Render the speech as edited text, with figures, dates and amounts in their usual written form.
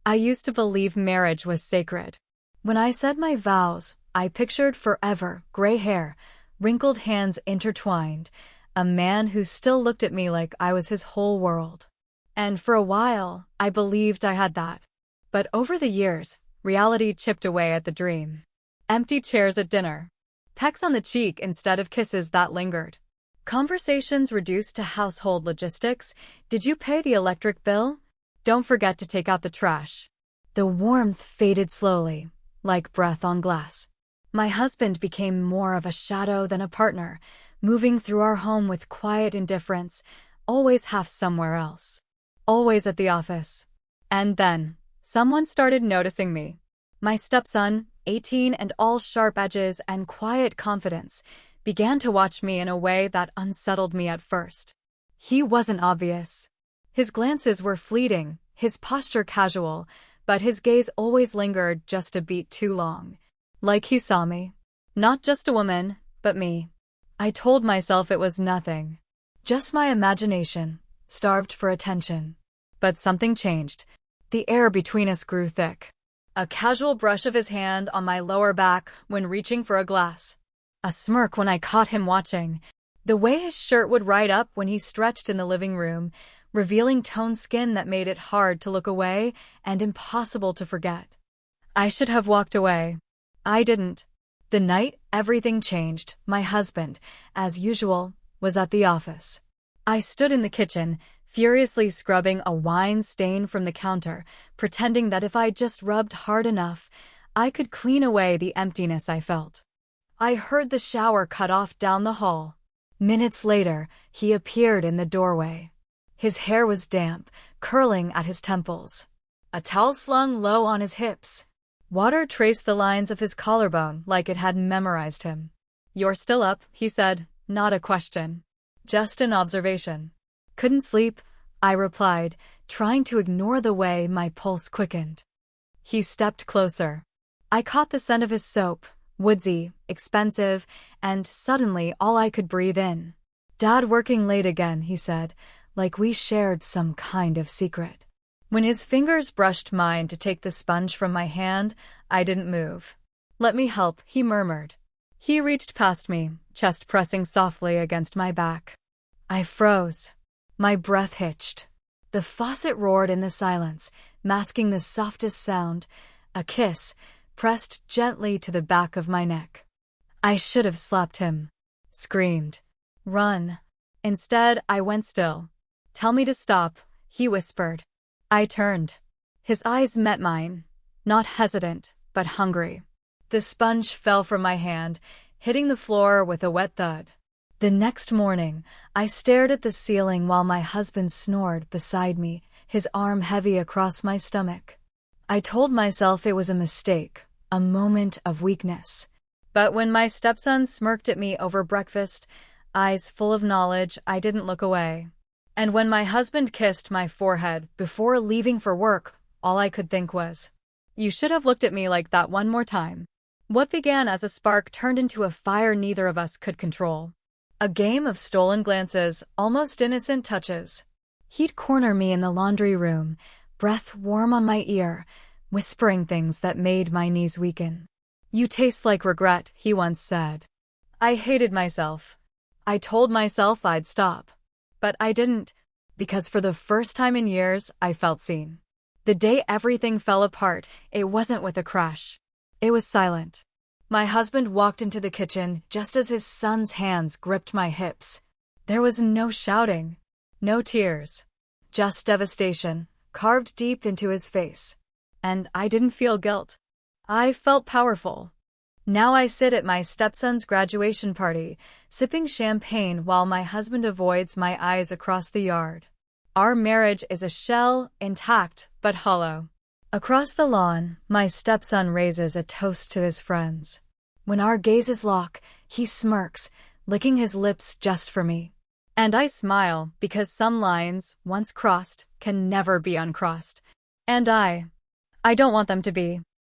I used to believe marriage was sacred. When I said my vows, I pictured forever, gray hair, wrinkled hands intertwined, a man who still looked at me like I was his whole world. And for a while, I believed I had that. But over the years, reality chipped away at the dream. Empty chairs at dinner. Pecks on the cheek instead of kisses that lingered. Conversations reduced to household logistics. Did you pay the electric bill? Don't forget to take out the trash. The warmth faded slowly, like breath on glass. My husband became more of a shadow than a partner, moving through our home with quiet indifference, always half somewhere else. Always at the office. And then, someone started noticing me. My stepson, 18 and all sharp edges and quiet confidence, began to watch me in a way that unsettled me at first. He wasn't obvious. His glances were fleeting, his posture casual, but his gaze always lingered just a beat too long. Like he saw me. Not just a woman, but me. I told myself it was nothing. Just my imagination, starved for attention. But something changed. The air between us grew thick. A casual brush of his hand on my lower back when reaching for a glass. A smirk when I caught him watching. The way his shirt would ride up when he stretched in the living room, revealing toned skin that made it hard to look away and impossible to forget. I should have walked away. I didn't. The night everything changed, my husband, as usual, was at the office. I stood in the kitchen, furiously scrubbing a wine stain from the counter, pretending that if I just rubbed hard enough, I could clean away the emptiness I felt. I heard the shower cut off down the hall. Minutes later, he appeared in the doorway. His hair was damp, curling at his temples. A towel slung low on his hips. Water traced the lines of his collarbone like it had memorized him. "You're still up," he said, not a question. Just an observation. "Couldn't sleep," I replied, trying to ignore the way my pulse quickened. He stepped closer. I caught the scent of his soap, woodsy, expensive, and suddenly all I could breathe in. "Dad working late again," he said, like we shared some kind of secret. When his fingers brushed mine to take the sponge from my hand, I didn't move. "Let me help," he murmured. He reached past me, chest pressing softly against my back. I froze. My breath hitched. The faucet roared in the silence, masking the softest sound, a kiss, pressed gently to the back of my neck. I should have slapped him. Screamed. "Run." Instead, I went still. "Tell me to stop," he whispered. I turned. His eyes met mine, not hesitant, but hungry. The sponge fell from my hand, hitting the floor with a wet thud. The next morning, I stared at the ceiling while my husband snored beside me, his arm heavy across my stomach. I told myself it was a mistake, a moment of weakness. But when my stepson smirked at me over breakfast, eyes full of knowledge, I didn't look away. And when my husband kissed my forehead before leaving for work, all I could think was, "You should have looked at me like that one more time." What began as a spark turned into a fire neither of us could control. A game of stolen glances, almost innocent touches. He'd corner me in the laundry room, breath warm on my ear, whispering things that made my knees weaken. "You taste like regret," he once said. I hated myself. I told myself I'd stop. But I didn't, because for the first time in years, I felt seen. The day everything fell apart, it wasn't with a crash. It was silent. My husband walked into the kitchen just as his son's hands gripped my hips. There was no shouting, no tears, just devastation, carved deep into his face. And I didn't feel guilt. I felt powerful. Now I sit at my stepson's graduation party, sipping champagne while my husband avoids my eyes across the yard. Our marriage is a shell, intact, but hollow. Across the lawn, my stepson raises a toast to his friends. When our gazes lock, he smirks, licking his lips just for me. And I smile, because some lines, once crossed, can never be uncrossed. And I don't want them to be.